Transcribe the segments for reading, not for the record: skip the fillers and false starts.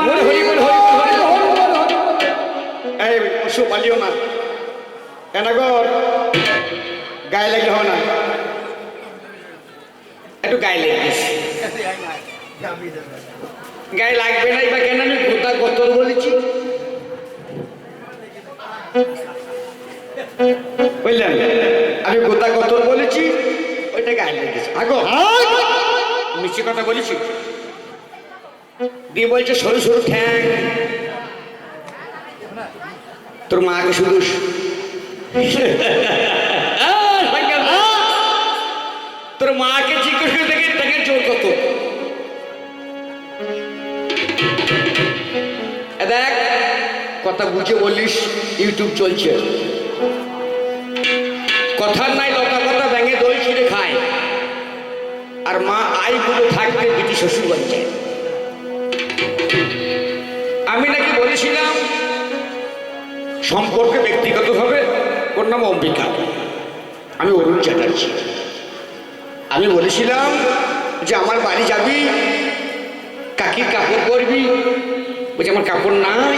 বলে হরি বল হরি বল এই পশু পালিও না এনাগর গায়ে লাগলে হবে না একটু গায়ে লেগে গেছে গায়ে লাগবে না বা কেন আমি গোটা গতর বলেছি বুঝলেন আমি গোটা গতর বলেছি ওইটা গায়ে লেগেছে আগো মিষ্টি কথা বলেছি দিয়ে বলছে সরু সরু ঠ্যাং তোর মাকে শুধু তোর মাকে জিজ্ঞেস করে দেখে দেখে জোর কত দেখ কথা বুঝে বলিস ইউটিউব চলছে কথার নাই লতা কথা ভেঙে দই ছিঁড়ে খায় আর মা আইগুলো থাকবে বিটি শ্বশুর বাড়িতে আমি নাকি বলেছিলাম সম্পর্কে ব্যক্তিগতভাবে ওর নাম অম্বিকা আমি অরুণ চ্যাটার্জি আমি বলেছিলাম যে আমার বাড়ি যাবি কাকির কাপড় পরবি বলছি আমার কাপড় নাই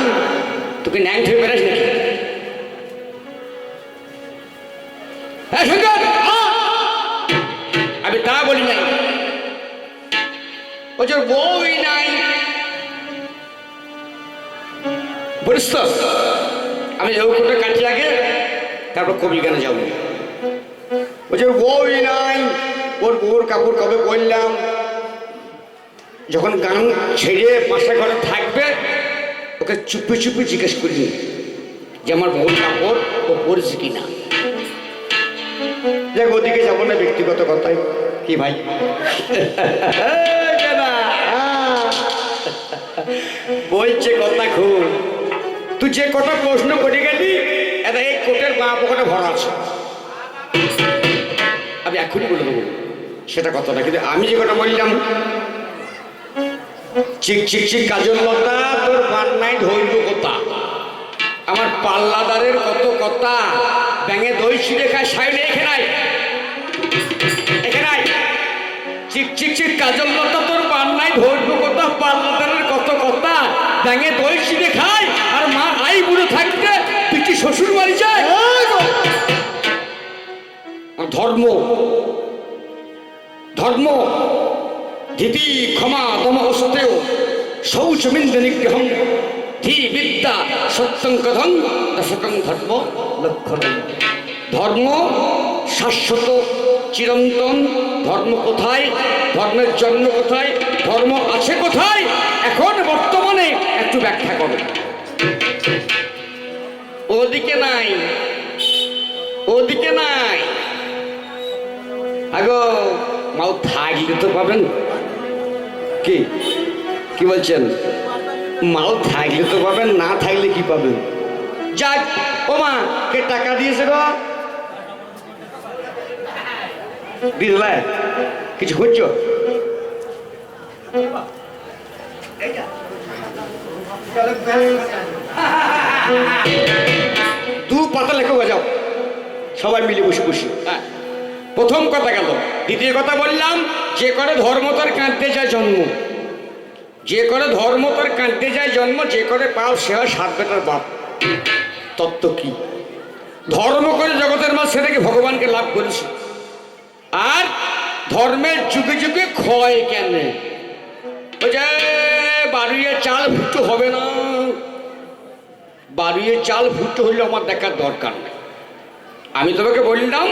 তোকে ন্যাং ধরে বেড়াস নাকি আমি তা বলি নাই বলছে বউই নাই বলিস তো আমি যৌকুটা কাটি আগে তারপর কবি গানে যাবো বলছে বউই নাই ওর বউর কাপড় কবে বললাম যখন গান ছেড়ে পাশে ঘরে থাকবে ওকে চুপি চুপি জিজ্ঞেস করি যে আমার বউর কাপড় ও পরেছে কিনা দেখ ওদিকে যাবো না ব্যক্তিগত কথায় কি ভাই বলছে কথা খুব তুই যে কটা প্রশ্ন করে গেলি এটা এই কোটের বাঁ পকেটে ভরা আছে আমি এখনই বলে দেবো সেটা কথা না কিন্তু আমি যে কথা বললাম চিক চিক চিক কাজল লতা তোর বান্নাই ধৈর্য কথা আমার পাল্লাদারের কত কথা ব্যাঙে দই ছিঁড়ে খায় সাইডে এখানে এখানে চিক চিক চিক কাজল লতা তোর বান্নাই ধৈর্য কথা পাল্লাদারের কত কথা ব্যাঙে দই ছিঁড়ে খায় আর মা আই বুড়ো থাকতে পিটি শ্বশুর বাড়ি যায় ধর্ম ধর্ম ধীতি ক্ষমা দম অস্তেয় শৌচমিন্দ নিগ্রহম ধী বিদ্যা সত্যং কথং দশকং ধর্ম লক্ষণ ধর্ম শাশ্বত চিরন্তন ধর্ম কোথায় ধর্মের জন্ম কোথায় ধর্ম আছে কোথায় এখন বর্তমানে একটু ব্যাখ্যা করো ওদিকে নাই ওদিকে নাই আগো মাও থাকলে তো পাবেন কি কি বলছেন মাও থাকলে তো পাবেন না থাকলে কি পাবেন যাক ও মা কে টাকা দিয়েছে গো দিলে কিছু খুঁজছো দু পাতা লেখো বাজাও সবাই মিলে বসে বসে হ্যাঁ প্রথম কথা গেল দ্বিতীয় কথা বললাম যে করে ধর্ম তার কাঁদতে যায় জন্ম যে করে ধর্ম তার কাঁদতে যায় জন্ম যে করে পাপ সে হয় সাত বেটার বাপ তত্ত্ব কি ধর্ম করে জগতের মাঝ সে থেকে ভগবানকে লাভ করেছে আর ধর্মের যুগে যুগে ক্ষয় কেন ওই যে বাড়িয়ে চাল ফুটো হবে না বাড়িয়ে চাল ফুটো হইলে আমার দেখার দরকার নেই আমি তোমাকে বললাম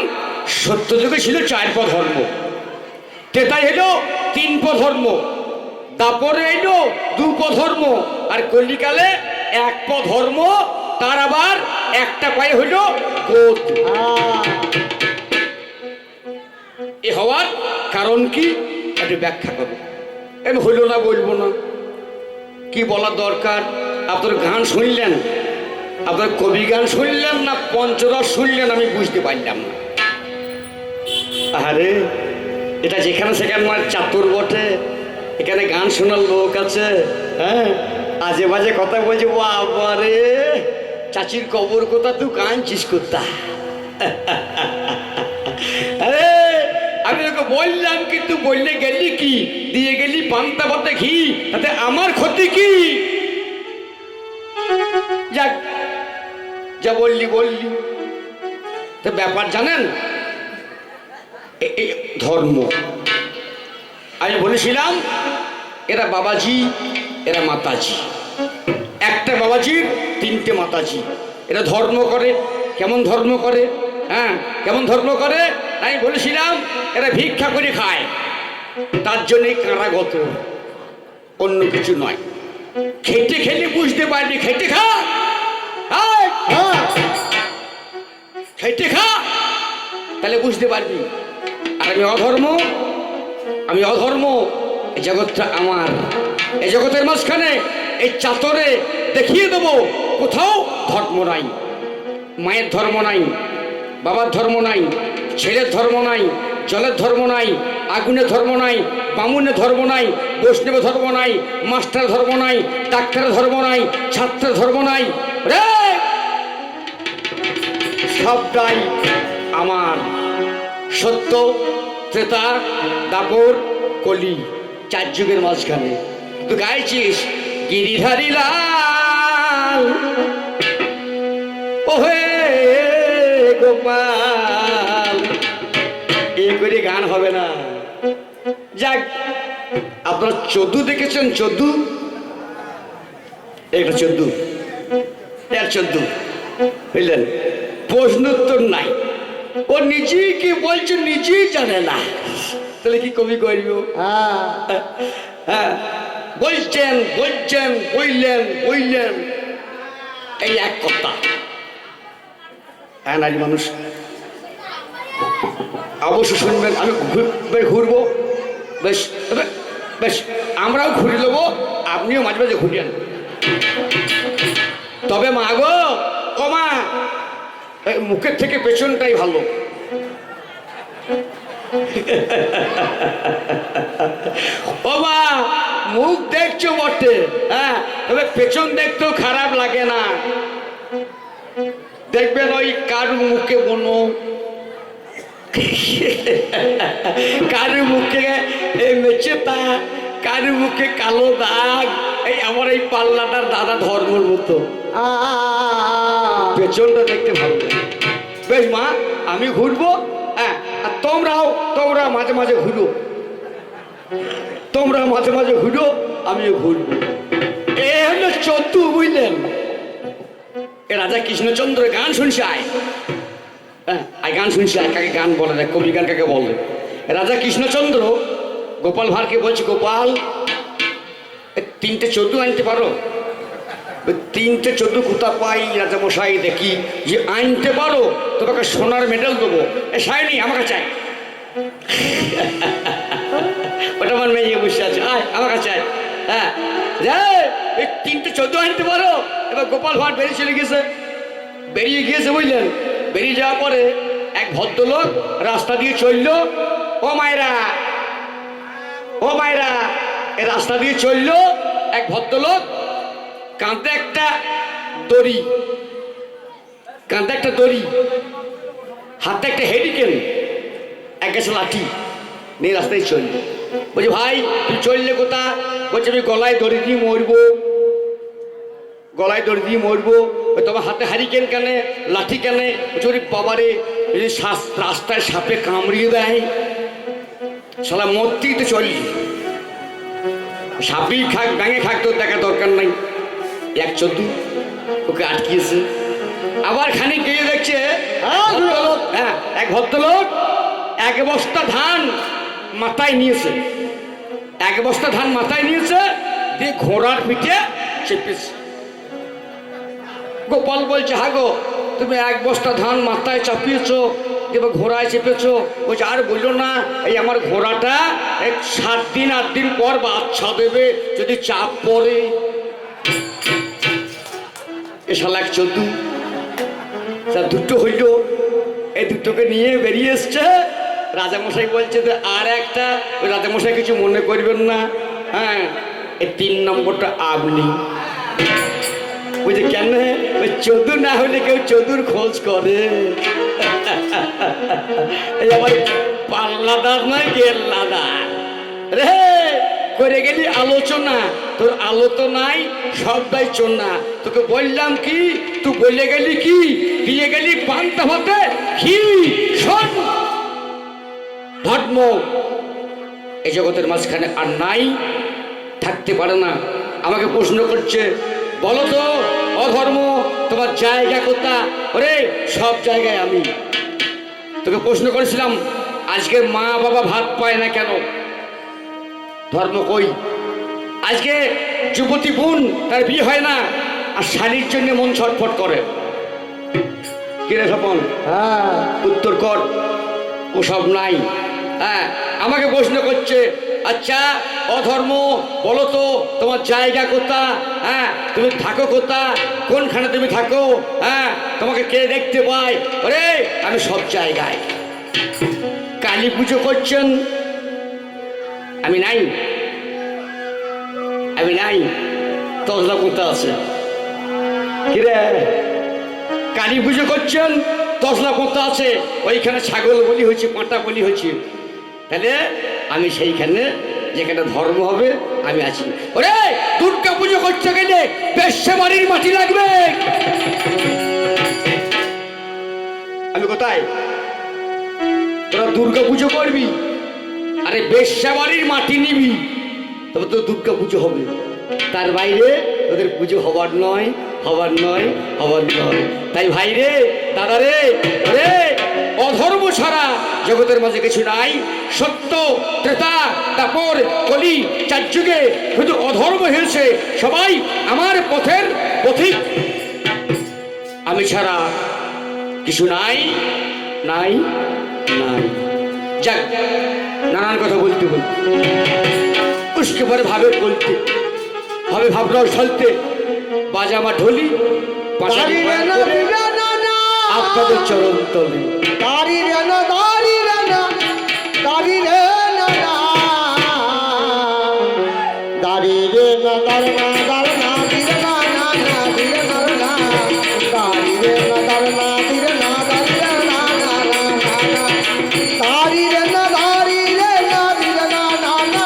সত্য যুগে ছিল 4 পদ ধর্ম তেতাই হলো 3 পদ ধর্ম তারপরে এলো 2 পদ ধর্ম আর কলিকালে 1 পদ ধর্ম তার আবার একটা পায়ে হইল গোদ এ হওয়ার কারণ কি একটু ব্যাখ্যা করবো আমি হইল না বলবো না কি বলার দরকার আপনার গান শুনলেন আপনার কবি গান শুনলেন না পঞ্চরস শুনলেন আমি বুঝতে পারলাম না আরে এটা যেখানে সেখানে আমার চাতুর বটে এখানে গান শোনার লোক আছে হ্যাঁ আজে বাজে কথা বলছে বাবারে চাচির কবর কথা তুই কাঁদছিস কোথা আরে আমি তোকে বললাম কিন্তু বললে গেলি কি দিয়ে গেলি পান্তা ভাতে ঘি তাতে আমার ক্ষতি কি যা বললি বললি। তো ব্যাপার জানেন, এই ধর্ম আমি বলেছিলাম এরা বাবাজি, এরা মাতাজি। একটা বাবাজির তিনটে মাতাজি। এরা ধর্ম করে। কেমন ধর্ম করে? হ্যাঁ, কেমন ধর্ম করে? আমি বলেছিলাম এরা ভিক্ষা করে খায়, তার জন্যই কারাগত, অন্য কিছু নয়। খেটে খেলে বুঝতে পারবি, খেটে খা, খেটে খা, তাহলে বুঝতে পারবি। আর আমি অধর্ম, আমি অধর্ম। এই জগৎটা আমার। এই জগতের মাঝখানে এই চাতরে দেখিয়ে দেবো কোথাও ধর্ম নাই। মায়ের ধর্ম নাই, বাবার ধর্ম নাই, ছেলের ধর্ম নাই, জলের ধর্ম নাই, আগুনের ধর্ম নাই, বামুনের ধর্ম নাই, বৈষ্ণব ধর্ম নাই, মাস্টার ধর্ম নাই, ডাক্তারের ধর্ম নাই, ছাত্রের ধর্ম নাই। রে সবটাই আমার। সত্য, ত্রেতা, দাপর, কলি, চার যুগের মাঝখানে। তুই গাইছিস গিরিধারী লাল ওহে গোপাল, এ করে গান হবে না। যাক, আপনারা চোদ্দু দেখেছেন? চোদ্দু, একটা চোদ্দু, এর চোদ্দু, বুঝলেন? প্রশ্ন উত্তর নাই। ও নিজেই কি বলছে নিজেই জানে না, তাহলে কি কবি করব? হ্যাঁ, বলছেন বলছেন, বললেন বললেন, এই এক কথা। হ্যাঁ, নারী মানুষ অবশ্য শুনবেন। আমি ঘুরবো, বেশ বেশ, আমরাও ঘুরে নেবো, আপনিও মাঝে মাঝে ঘুরিয়েন। তবে মা গো, ও মা, মুখের থেকে পেছনটাই ভালো। ও মা, মুখ দেখছো বটে, হ্যাঁ, তবে পেছন দেখতেও খারাপ লাগে না। দেখবেন ওই কারু মুখে বনো, কারু মুখে মেচেতা, কারু মুখে কালো দাগ। এই আমার এই পাল্লাটার দাদা ধর্মের মতো, পেছনটা দেখতে ভালো। বেশ মা, আমি ঘুরবো। হ্যাঁ, আর তোমরা মাঝে মাঝে ঘুরো, তোমরা মাঝে মাঝে ঘুরো, আমিও ঘুরবো। এ হলো চোদ্দু, বুঝলেন? এ রাজা কৃষ্ণচন্দ্রের গান শুনছে আয়। হ্যাঁ, আয় গান শুনছে আয়। কাকে গান বলে দেখ, কবি গান কাকে বলে? রাজা কৃষ্ণচন্দ্র গোপাল ভাঁড়কে বলছে, গোপাল, তিনটে চোদ্দু আনতে পারো? তিনটে চোদ্দু কোথা পাই রাজা মশাই? দেখি যে আনতে পারো তোমাকে সোনার মেডেল দেবো। এ সায়নি, আমাকে চাই। ওটা আমার মেয়ে বসে আছে, আয় আমার কাছে আয়। হ্যাঁ, এই তিনটে চোদ্দু আনতে পারো? এবার গোপাল ভাঁড় বেরিয়ে চলে গেছে, বেরিয়ে গিয়েছে, বুঝলেন? বেরিয়ে যাওয়ার পরে এক ভদ্রলোক রাস্তা দিয়ে চললো। ও মায়েরা, ও মায়েরা, এ রাস্তা দিয়ে চললো এক ভদ্রলোক, কাঁধে একটা দড়ি, কাঁধে একটা দড়ি, হাতে একটা হেরিকেন, এক গাছে লাঠি নিয়ে রাস্তায় চললো। বলছি, ভাই তুই চললে কোথা? বলছে, আমি গলায় দড়ি দিয়ে মরবো, গলায় দড়ি দিয়ে মরবো। তোমার হাতে হারিকেন কেন, লাঠি কেন? বলছি, বাবারে, যদি রাস্তায় সাপে কামড়িয়ে দেয়, শালা মরতেই তো চললি। সাপই খাক, ব্যাঙে খাক, তোর দেখা দরকার নাই। এক চোদ্দু ওকে আটকিয়েছে। আবার খানিক গিয়ে দেখছে, হ্যাঁ, এক ভদ্রলোক এক বস্তা ধান মাথায় নিয়েছে, এক বস্তা ধান মাথায় নিয়েছে, দিয়ে ঘোড়ার পিঠে চেপেছে। গোপাল বলছে, হাগো, তুমি এক বস্তা ধান মাথায় চাপিয়েছো, এবার ঘোড়ায় চেপেছো। বলছে, আর বললো না, এই আমার ঘোড়াটা 7 দিন 8 দিন পর বাচ্চা দেবে, যদি চাপ পড়ে। এ শালা এক চোদ্দু, দুটো হইল, এই দুটোকে নিয়ে বেরিয়ে এসছে। রাজামশাই বলছে যে আর একটা, ওই রাজামশাই কিছু মনে করবেন না, হ্যাঁ, এই 3 নম্বরটা আপনি। বুঝে কেন? ওই চোদ্দু না হলে কেউ চোদ্দুর খোঁজ করে। এই আমার পাল্লাদার নয়, গেল্লাদার রে। করে গেলি আলোচনা, তোর আলো তো নাই, সবটাই চন্না। তোকে বললাম কি, তুই বলে গেলি কি, দিয়ে গেলি পান্তা ভাতে ঘি। শোন, ধর্ম এই জগতের মাঝখানে আর নাই, থাকতে পারে না। আমাকে প্রশ্ন করছে, বলো তো অধর্ম তোমার জায়গা কোথা? ওরে সব জায়গায় আমি। তোকে প্রশ্ন করেছিলাম, আজকে মা বাবা ভাত পায় না কেন? ধর্ম কই? আজকে যুবতী বোন তার বিয়ে হয় না, আর শাড়ির জন্য মন ছটফট করে। কিরে স্বপন? হ্যাঁ, উত্তর কর। ওসব নাই। হ্যাঁ, আমাকে প্রশ্ন করছে, আচ্ছা অধর্ম বলো তো তোমার জায়গা কোথা? হ্যাঁ, তুমি থাকো কোথা, কোনখানে তুমি থাকো? হ্যাঁ, তোমাকে কে দেখতে পায়? ওরে আমি সব জায়গায়। কালী পুজো করছেন, আমি নাই, আমি নাই। তসলা কোথা আছে? কিরে, কালী পুজো করছেন, তসলা কোথা আছে? ওইখানে ছাগল বলি হয়েছে, পাঁটা বলি হয়েছে। তাহলে আমি সেইখানে যেখানে ধর্ম হবে আমি আছি। ওরে দুর্গা পুজো করতে গেলে বেশ্যা বাড়ির মাটি লাগবে। আমি কোথায়? তোরা দুর্গা পুজো করবি, আরে বেশ্যা বাড়ির মাটি নিবি, তবে তো দুর্গা পুজো হবে। তার বাইরে ওদের পুজো হবার নয়, হবার নয়, হবার নয়। তাই ভাই রে, দাদা রে, রে অধর্ম ছাড়া জগতের মাঝে কিছু নাই। সত্য, ত্রেতা, তারপর কলি, চার যুগে শুধু অধর্ম হয়েছে। সবাই আমার পথের পথিক, আমি ছাড়া কিছু নাই, নাই, নাই। যাক, নানান কথা বলতে বলতে उसके पर भावे बोलते, भावे भावनाओं चलते, बाजा मा ढोली आपका चरण तले दारी रे ना, दारी रे ना, दारी रे ना, दारी रे ना, दरना दरना दिरे ना ना ना दिरे ना ना, दारी रे ना, दरना दिरे ना, दारी रे ना ना ना ना, दारी रे ना, दारी रे ना दिरे ना ना ना,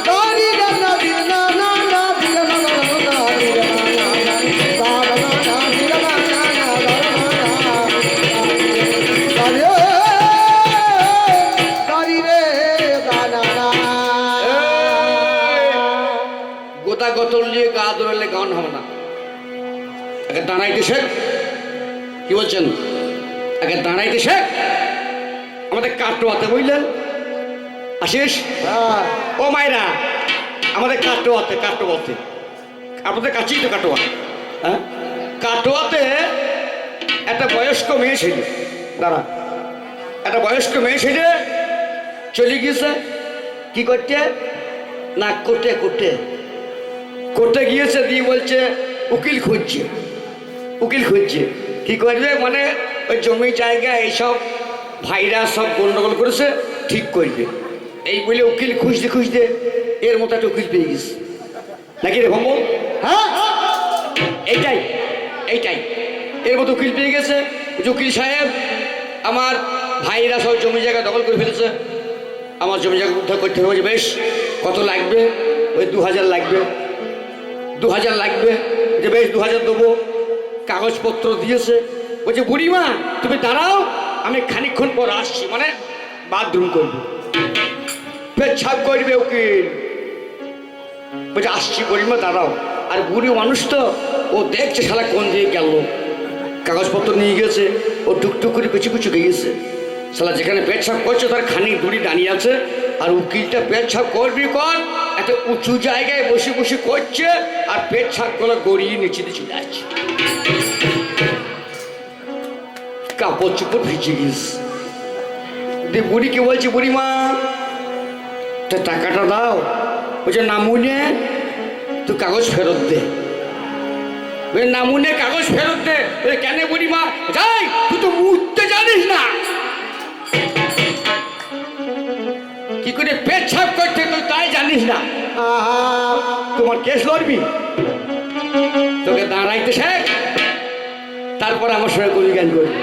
दारी रे ना दिरे ना ना ना दिरे ना ना ना, दिरे ना ना ना, दारना ना दिरे ना ना ना, গোটা গতল নিয়ে গা দৌড়ালে গান হবে না। আগে দাঁড়াইতে শেখ। কি বলছেন? আগে দাঁড়াইতে শেখ। আমাদের কাটোয়াতে বুঝলেন আশিস? ও মায়েরা, আমাদের কাটোয়াতে, কাটোয়াতে আপনাদের কাছেই তো কাটোয়া। হ্যাঁ, কাটোয়াতে একটা বয়স্ক মেয়ে ছিল। দাঁড়া, একটা বয়স্ক মেয়ে ছিল, চলে গিয়েছে কি করতে না, করতে করতে করতে গিয়েছে, দিয়ে বলছে উকিল খুঁজছে, উকিল খুঁজছে। কি করবে মানে ওই জমি জায়গা এইসব ভাইরা সব গন্ডগোল করেছে, ঠিক করবে। এই বলে উকিল খুঁজতে খুঁজতে এর মতো একটা উকিল পেয়ে গেছে। নাকি রে ভম্বল? হ্যাঁ, এইটাই এইটাই এর মতো উকিল পেয়ে গেছে। উকিল সাহেব, আমার ভাইরা সব জমি জায়গা দখল করে ফেলেছে, আমার জমি জায়গা উদ্ধার করতে হবে। বেশ, কত লাগবে? ওই 2000 লাগবে, 2000 লাগবে। যে বেশ 2000 দেবো। কাগজপত্র দিয়েছে। বলছে বুড়িমা তুমি দাঁড়াও, আমি খানিকক্ষণ পর আসছি, মানে বাথরুম করবো, পেচ্ছাপ করবে উকিল। বলছে আসছি বুড়িমা দাঁড়াও। আর বুড়ি মানুষ তো, ও দেখছে শালা কোন দিকে গেল, কাগজপত্র নিয়ে গেছে, ও টুকটুক করে পিছু পিছু গিয়েছে। শালা যেখানে পেচ্ছাপ করছে তার খানিক দূরে দাঁড়িয়ে আছে, আর উকিলটা পেচ্ছাপ করবি কর একটা উঁচু জায়গায় বসে বসে করছে, আর পেচ্ছাপ গুলো গড়িয়ে নিচে দিয়ে চলে আসছে। কাপড় চুপড় ভিজে গিয়েছে। দিয়ে বুড়িকে বলছে বুড়িমা তা টাকাটা দাও। বলছে নামুনে তুই কাগজ ফেরত দে। নামুনে কাগজ ফেরত দে। কেন বুড়িমা? যাই, তুই তো মুছতে জানিস না, কি করে পেচ্ছাপ করতে তুই তাই জানিস না। তোমার কেস লড়বি, তোকে দাঁড়াইতে শেখ, তারপর আমার সঙ্গে কবি গান করবি।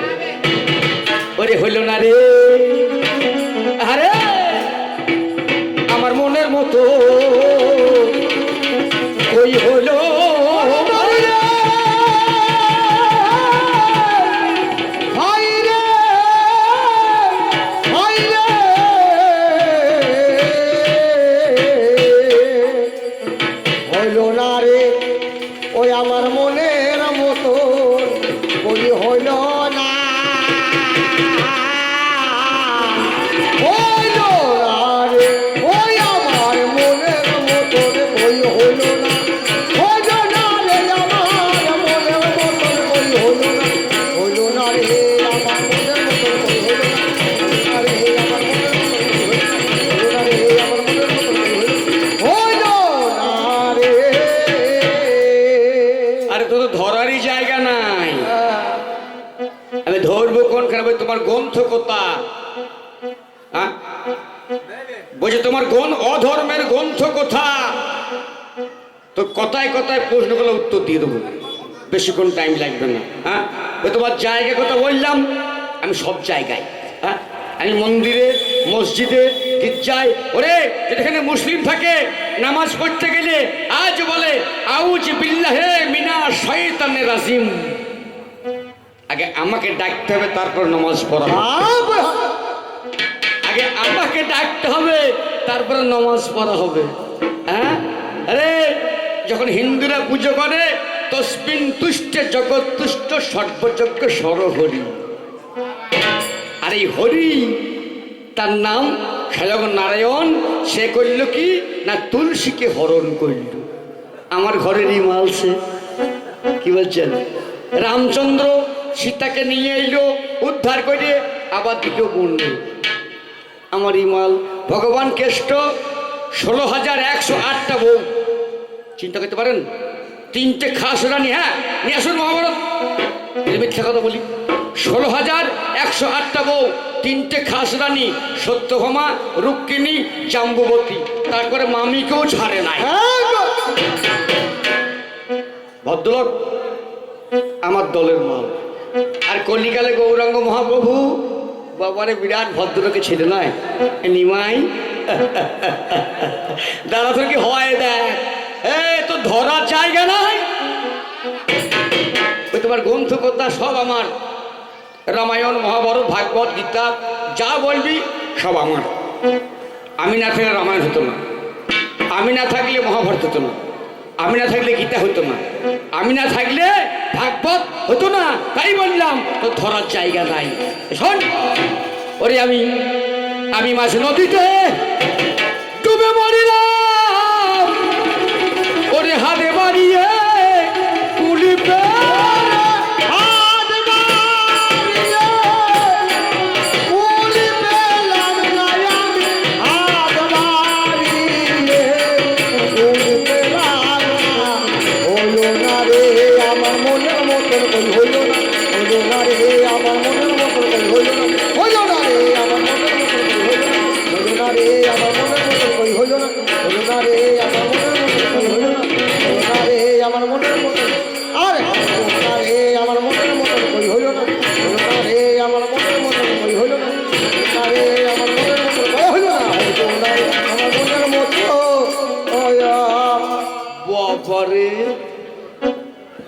ওরে হইল না রে, আরে আমার মনের মতো হলো হইল না রে ওই আমার মনের মতো বলি হইল না হইল না রে ওই আমার মনের মতো বই হইল না হইল না রে আমার মনের মতো বই হইল না হইল না রে আমার মনের মতো বই হইল না হইল না রে আমার মনের মতো হইল না রে আমার মনের মতো হইল না রে আরে তো ধরারই জায়গা নাই আমি ধরবো কোনখানে ভাই তোমার গ্রন্থ কোথা হ্যাঁ বলছে তোমার অধর্মের গ্রন্থ কোথা তো কথায় কথায় প্রশ্নগুলো উত্তর দিয়ে দেবো বেশিক্ষণ টাইম লাগবে না হ্যাঁ ওই তোমার জায়গা কথা বললাম আমি সব জায়গায় হ্যাঁ আমি মন্দিরে মসজিদে গির্জায় ওরে যেখানে মুসলিম থাকে নামাজ পড়তে গেলে আজ বলে আউজ বিল্লাহে মিনা শয়তানির রাজিম আগে আমাকে ডাকতে হবে তারপর নামাজ পড়া হবে। আগে আমাকে ডাকতে হবে তারপরে নামাজ পড়া হবে হ্যাঁ আরে যখন হিন্দুরা পুজো করে তসমিন তুষ্টে জগৎ তুষ্ট সর্বযজ্ঞ সরহরি আর এই হরি তার নাম স্বয়ং নারায়ণ সে করল কি না তুলসীকে হরণ করল আমার ঘরেরই মাল সে কি বলছেন রামচন্দ্র সীতাকে নিয়ে এলো উদ্ধার করে আবার দ্বিতীয় গুণ আমার ইমাল ভগবান কেষ্ট 16,108টা বউ চিন্তা করতে পারেন 3টে খাস রানী হ্যাঁ নিয়ে আসুন মহাভারত মিথ্যা কথা বলি 16,108টা বউ 3টে খাস রানী সত্যভামা রুক্মিণী জাম্বুবতী তারপরে মামিকেও ছাড়ে নাই ভদ্রলোক আমার দলের মাল আর কলিকালে গৌরাঙ্গ মহাপ্রভু বাবারে বিরাট ভদ্রলোকে ছেলে নয় নিমাই দাদা তোর কি হয় দেখ তো ধরার জায়গা নাই ওই তোমার গ্রন্থ কথা সব আমার রামায়ণ মহাভারত ভাগবত গীতা যা বলবি সব আমার আমি না থাকলে রামায়ণ হতো না আমি না থাকলে মহাভারত হতো না আমি না থাকলে গীতা হতো না আমি না থাকলে ভাগবত হতো না তাই বললাম তো ধরার জায়গা নাই শোন ওরে আমি মাঝ নদীতে ডুবে মরিলাম ওরে হাতে বাড়িয়ে কুলি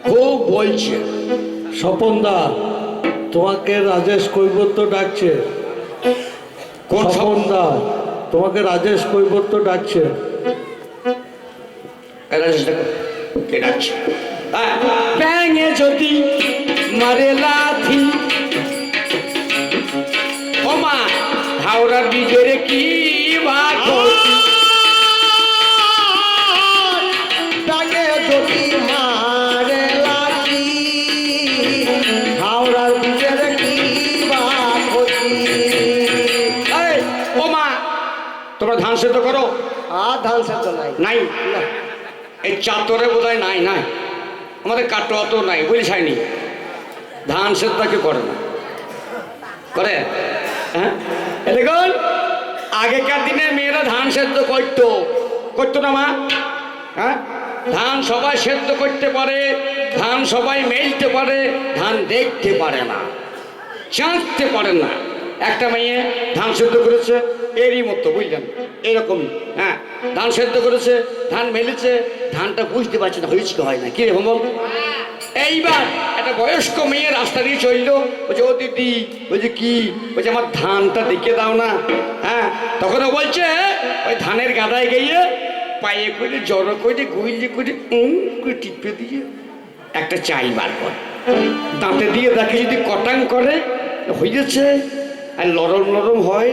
খুব বলছে স্বপনদা তোমাকে রাজেশ কৈবর্ত ডাকছে কোন স্বপনদা তোমাকে রাজেশ কৈবর্ত ডাকছে ব্যাঙে যদি মারে লাথি ও মা হাওড়া ব্রিজের কি বা যদি মারে লাঠি হাওড়ার বুঝের কি বাত হচ্ছি ও মা তোমরা ধান সেদ্ধ করো আর ধান সেদ্ধ নাই নাই এই চাতরে বোধ হয় নাই নাই আমাদের কাটোয়া তো নাই বুঝায়নি ধান সেদ্ধ কি করে না করে হ্যাঁ দেখুন আগেকার দিনে মেয়েরা ধান সেদ্ধ করতো না মা হ্যাঁ ধান সবাই সেদ্ধ করতে পারে ধান সবাই মেলতে পারে ধান দেখতে পারে না চাঁদতে পারে না একটা মেয়ে ধান সেদ্ধ করেছে এরই মতো বুঝলেন, এরকমই। হ্যাঁ, ধান সেদ্ধ করেছে, ধান মেলেছে, ধানটা বুঝতে পারছে না হয়েছে কি হয় না, কি রে বল। এইবার একটা বয়স্ক মেয়ে রাস্তা দিয়ে চললো, বলছে ও দিদি, বলছে কি, বলছে আমার ধানটা দেখে দাও না। হ্যাঁ, তখন ও বলছে ওই ধানের গাদায় গিয়ে পায়ে করে জড়ো করে গুইলে করে করে টিপে দিয়ে একটা চাই বার কর, দাঁতে দিয়ে দেখে যদি কটাং করে হয়ে যাচ্ছে, আর নরম নরম হয়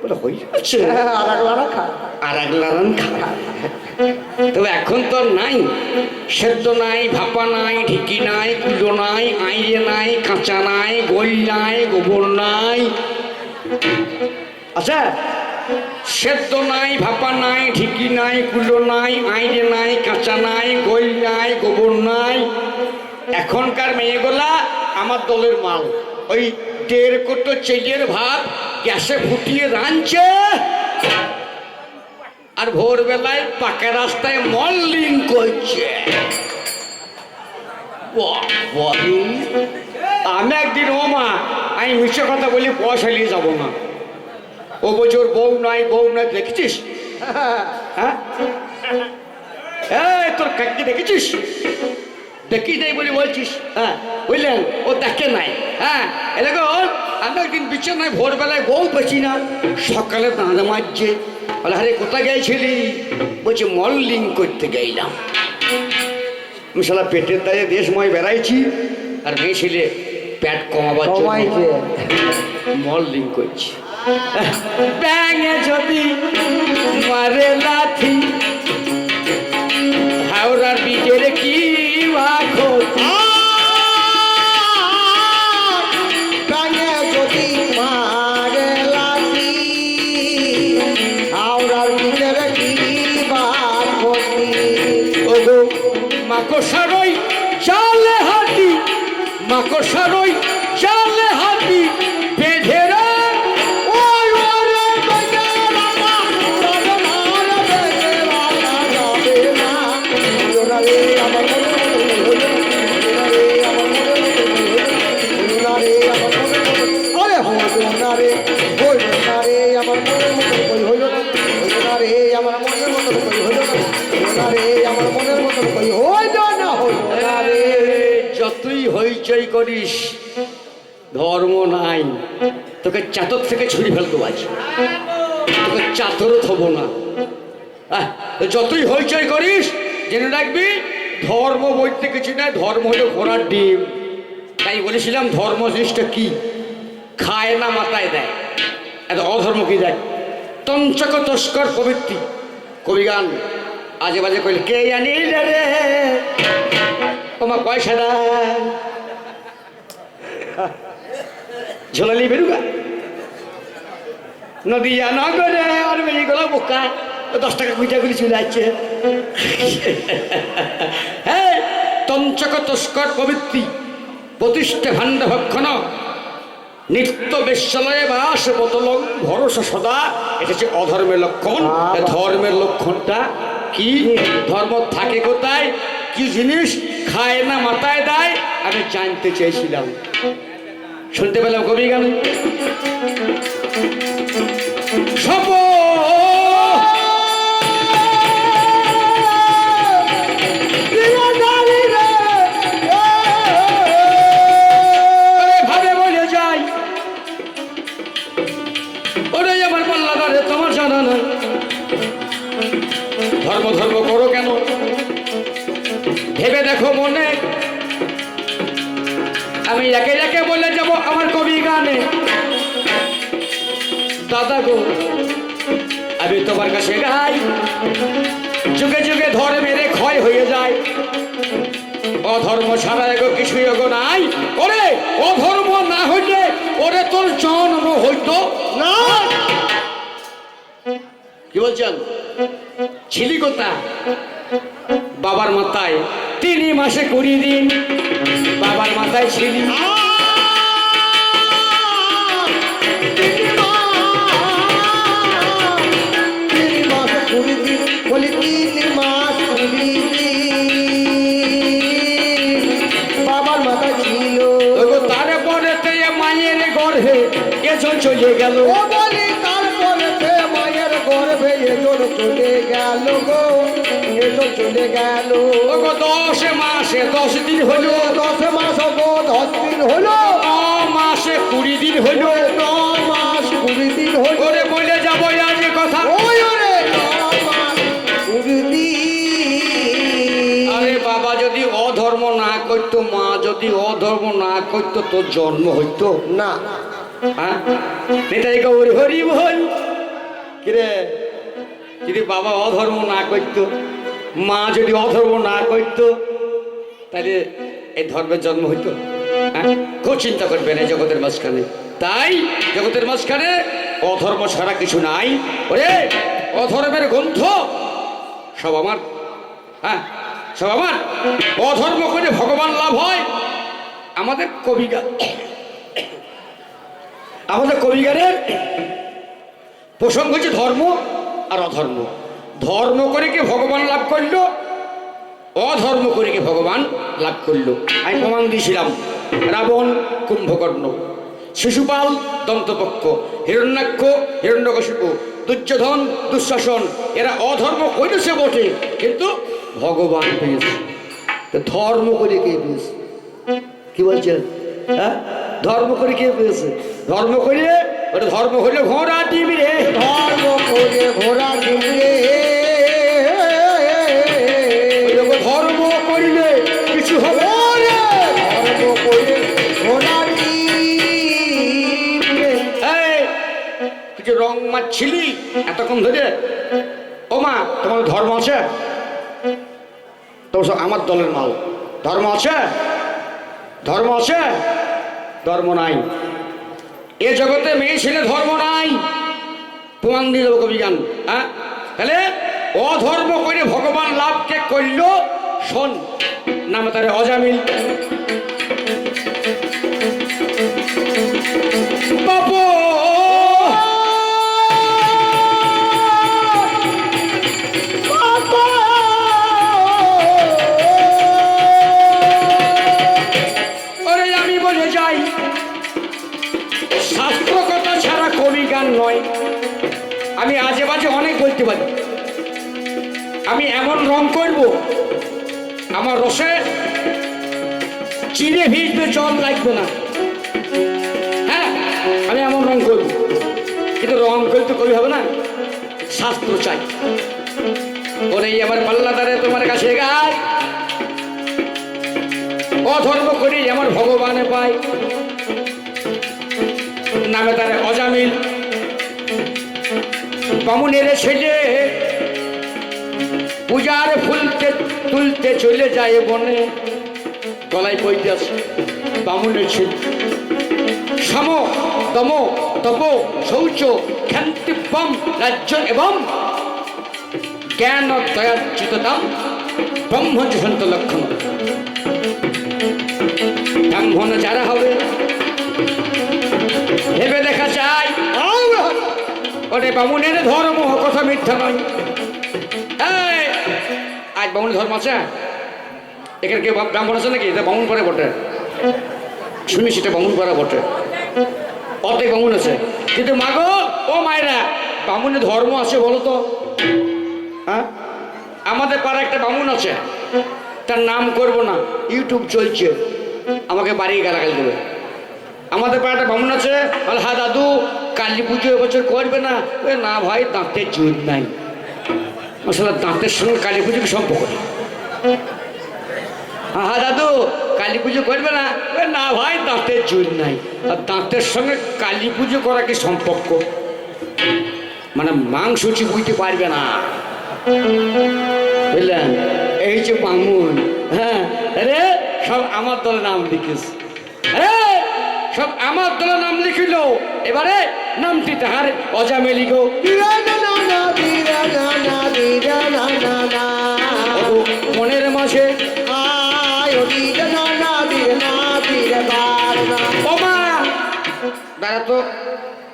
বলে হয়ে যাচ্ছে, আর এক লাড়া খা। আর এক লাগান খায়। তবে এখন তো আর নাই, সেদ্ধ নাই, ভাপা নাই, ঢিকি নাই, কুলো নাই, আইড়ে নাই, কাঁচা নাই, গোল নাই, গোবর নাই। আচ্ছা, সেদ্ধ নাই, ভাপা নাই, ঢিকি নাই, কুলো নাই, আইড়ে নাই, কাঁচা নাই, গোল নাই, গোবর নাই। এখনকার মেয়েগুলা আমার দলের মাল, ওই 1.5 কোটো চেলের ভাত গ্যাসে ফুটিয়ে রাঁধছে, আর ভোরবেলায় পাকা রাস্তায় মল্লিং করছে। আমি একদিন ও মা, আমি মিশে কথা বলি পয়সা নিয়ে যাবো না। ও বলছে ওর বউ নাই, বউ নাই, দেখেছিস? হ্যাঁ, এই তোর কাকি দেখেছিস? দেখি নাই বলে বলছিস? হ্যাঁ, বুঝলেন, ও দেখে নাই। হ্যাঁ, এরকম আমি একদিন বিছানায় ভোরবেলায় বউ পেছি না, সকালে দাঁড় মারছে, বলে আরে কোথায় গেছিলি? বলছে মল্লিং করতে গেলাম। আমি শালা পেটের দায়ে দেশময় বেড়াইছি, আর মেয়ে ছেলে পেট কমাবার জন্য কমাইছে। মল্লিং করছি। ব্যাঙে যদি মারে লাথি, হাওড়ার বীজের কি বা ক্ষতি? প্রাণে যদি মারে লাঠি, হাওড়ার ভিতরে কি বা ক্ষতি? ওগো মাকড়সারই চালে হাতি, মাকড়সারই চালে হাতি বেঁধে রে। ওই ওরে বেচারা, বেচারা বেচারা যাবে না। ওরা রে আমার মনে হলো, ওরা রে আমার মনে হলো, ওরা রে আমার মনে হলো, আরে হলো না রে, হলো না রে আমার মনের মতো কই হলো না, ওরা রে আমার মনের মতো কই হলো না, ওরা রে আমার মনের মতো কই হলো না, হলো না রে। যতই হইচই করিস ধর্ম নাই, তোকে চাতক থেকে ছুরি ফেলতে পারছি, তোকে চাতরও থব না। যতই হইচই করিস জেনে রাখবি ধর্ম বলতে কিছু নাই, ধর্ম হলো ঘোড়ার ডিম। তাই বলেছিলাম ধর্ম জিনিসটা কি, খায় না মাথায় দেয়, এত অধর্ম কি দেয়? তঞ্চক তস্কর প্রবৃত্তি, কবিগান আজে বাজে কইলে কে জানিল রে তোমার পয়সা দেয়, ঝোলালি বেরুগা নদিয়া নগরে আর মেয়েগুলো বোকা 10 টাকা কুইটা করে চলে যাচ্ছে। হ্যাঁ, তঞ্চক তস্কর প্রবৃত্তি, প্রতিষ্ঠা ভাণ্ড ভক্ষণ, নিত্য বেশ্যালয়ে বাস, বোতলং ভরসা সদা, এটা হচ্ছে অধর্মের লক্ষণ। ধর্মের লক্ষণটা কি? ধর্ম থাকে কোথায়, কি জিনিস, খায় না মাথায় দেয়, আমি জানতে চেয়েছিলাম। শুনতে পেলাম কবি গান সব ভাবে বলে যাই, ওরে আমার পাল্লা ধরে তোমার জানা নয়, ধর্ম ধর্ম করো কেন ভেবে দেখো মনে, আমি একে একে বলে যাব আমার কবি গানে। দাদা গো আমি তোমার কাছে গাই, যুগে যুগে ধর্মের ক্ষয় হয়ে যায়, অধর্ম ছাড়া এগো কিছুই এগো নাই। ওরে অধর্ম না হইলে ওরে তোর জন্ম হইতো না। কি বলছেন? ছিলি কোথা? বাবার মাথায় 3 মাসে 20 দিন, বাবার মাথায় ছিলি। বাবার মাথা ছিল, তারপরে মায়ের গর্ভে এসো চলে গেল, ও বলি তারপরে চলে গেল গো, এসো চলে গেল। ও গো 10 মাসে 10 দিন হলো, 10 মাস গো 10 দিন হলো, 9 মাসে 20 দিন হলো, 9 মাস 20 দিন হলো। ওরে বলে যাবো আজ এ কথা। ওই ওরে 9 মাস 20 দিন। আরে বাবা যদি অধর্ম না করতো, মা যদি অধর্ম না করতো, তোর জন্ম হইতো না হ্যাঁ? নেতাই গৌর হরি বল। কিরে, যদি বাবা অধর্ম না করতো, মা যদি অধর্ম না করতো, তাহলে এই ধর্মের জন্ম হইতো? হ্যাঁ? খুব চিন্তা করবেন এই জগতের মাঝখানে। তাই জগতের মাঝখানে অধর্ম ছাড়া কিছু নাই। ওরে অধর্মের গ্রন্থ সব আমার, হ্যাঁ সব আমার। অধর্ম করে ভগবান লাভ হয়। আমাদের কবিগারের প্রসঙ্গ হচ্ছে ধর্ম আর অধর্ম। ধর্ম করে কি ভগবান লাভ করলো, অধর্ম করে কি ভগবান লাভ করলো। আমি প্রমাণ দিয়েছিলাম। রাবণ, কুম্ভকর্ণ, শিশুপাল, দন্তপক্ষ, হিরণ্যাক্ষ, হিরণ্যকশিপু, দুর্যোধন, দুঃশাসন, এরা অধর্ম করেছে বটে, কিন্তু ভগবান পেয়েছে। তো ধর্ম করে কে পেয়েছে? কি বলছেন? হ্যাঁ, ধর্ম করে কে পেয়েছে? ধর্ম করে, ওটা ধর্ম হইলে ঘোড়া ডিম রে। ধর্ম করে ঘোড়া ডিমরে, ধর্ম করিলে কিছু হবে। ধর্ম করে ঘোড়া ডিমরে। এই, তুই যে রং মারছিলি এতক্ষণ ধরে, ও মা তোমার ধর্ম আছে? তো সব আমার দলের মাল। ধর্ম আছে? ধর্ম আছে? ধর্ম নাই। এ জগতে মেয়ে ছেলে ধর্ম নাই। প্রমাণ দিয়ে দেবো কবিগান। হ্যাঁ, তাহলে অধর্ম করে ভগবান লাভকে করল। শোন, নাম তার অজামিল। বাবু ওরে আমি বলে যাই, শাস্ত্র কথা ছাড়া কবি গান নয়। আমি আজে বাজে অনেক বলতে পারি। আমি এমন রং করব, আমার রসে চিড়ে ভিজবে, জল লাগবে না। হ্যাঁ, আমি এমন রং করব, কিন্তু রং করতে কবি হবে না, শাস্ত্র চাই। ওরে আমার পাল্লাদারে তোমার কাছে গায়, অধর্ম করি আমার ভগবানে পাই। নামে তার অজামিল, বামুনের ছেলে, পূজার ফুলতে তুলতে চলে যায় বনে। গলায় কইতে আছে বামুনের ছেলে। সম দম তপ শৌচ ক্ষান্তিপম রাজ্য এবং জ্ঞান দয়াচ্যুততাম ব্রহ্মজন্ত লক্ষণ। ব্রাহ্মণ যারা হবে ভেবে দেখা চাই, ওরে বামুনের ধর্ম কথা মিথ্যা নয়। এই, আজ বামুনের ধর্ম আছে? এখানে কেউ ব্রাহ্মণ আছে নাকি? এটা বামুন পরে বটে, শুনি সেটা বামুন পরে বটে, অর্ধেক বামুন আছে। কিন্তু মাগো ও মায়েরা, বামুনের ধর্ম আছে বলো তো? হ্যাঁ, আমাদের পাড়া একটা বামুন আছে, তার নাম করব না, ইউটিউব চলছে, আমাকে বাড়ি গালাগাল দেবে। আমাদের পাড়াটা বামুন আছে, বলে হ্যাঁ দাদু কালী পুজো এবছর করবে না? না ভাই, দাঁতের জোর নাই। আসলে দাঁতের সঙ্গে কালী পুজোর সম্পর্ক নেই। হ্যাঁ দাদু কালী পুজো করবে না? না ভাই, দাঁতের জোর নাই। আর দাঁতের সঙ্গে কালী পুজো করা কি সম্পর্ক? মানে মাংস চিপুইতে পারবে না, বুঝলেন? এই যে বামুন, হ্যাঁ রে, সব আমার দলে নাম লিখিস, সব আমার দলে নাম লিখিল। এবারে নামটি তাহার অজামেলি গো। মনের মাঝে দাঁড়া তো,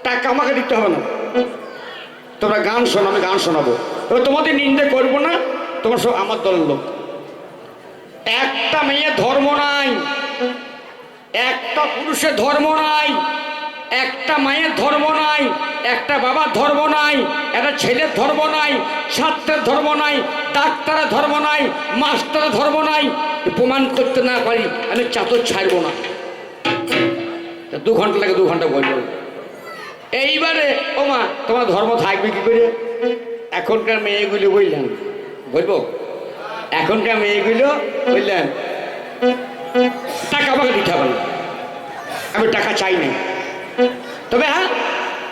টাকা আমাকে দিতে হবে না। তোমরা গান শোনো, আমি গান শোনাবো। এবার তোমাদের নিন্দে করবো না, তোমার সব আমার দলের লোক। একটা মেয়ের ধর্ম নাই, একটা পুরুষের ধর্ম নাই, একটা মায়ের ধর্ম নাই, একটা বাবার ধর্ম নাই, একটা ছেলের ধর্ম নাই, ছাত্রের ধর্ম নাই, ডাক্তারের ধর্ম নাই, মাস্টারের ধর্ম নাই, প্রমাণ করতে না পারি আমি চাদর ছাড়বো না। 2 ঘন্টা লাগে, 2 ঘন্টা বলবো। এইবারে ও মা তোমার ধর্ম থাকবে কি করে? এখনকার মেয়েগুলো বললেন, বলবো এখনকার মেয়েগুলো বললেন টাকা আমাকে দিতে হবে না, আমি টাকা চাই না, তবে হ্যাঁ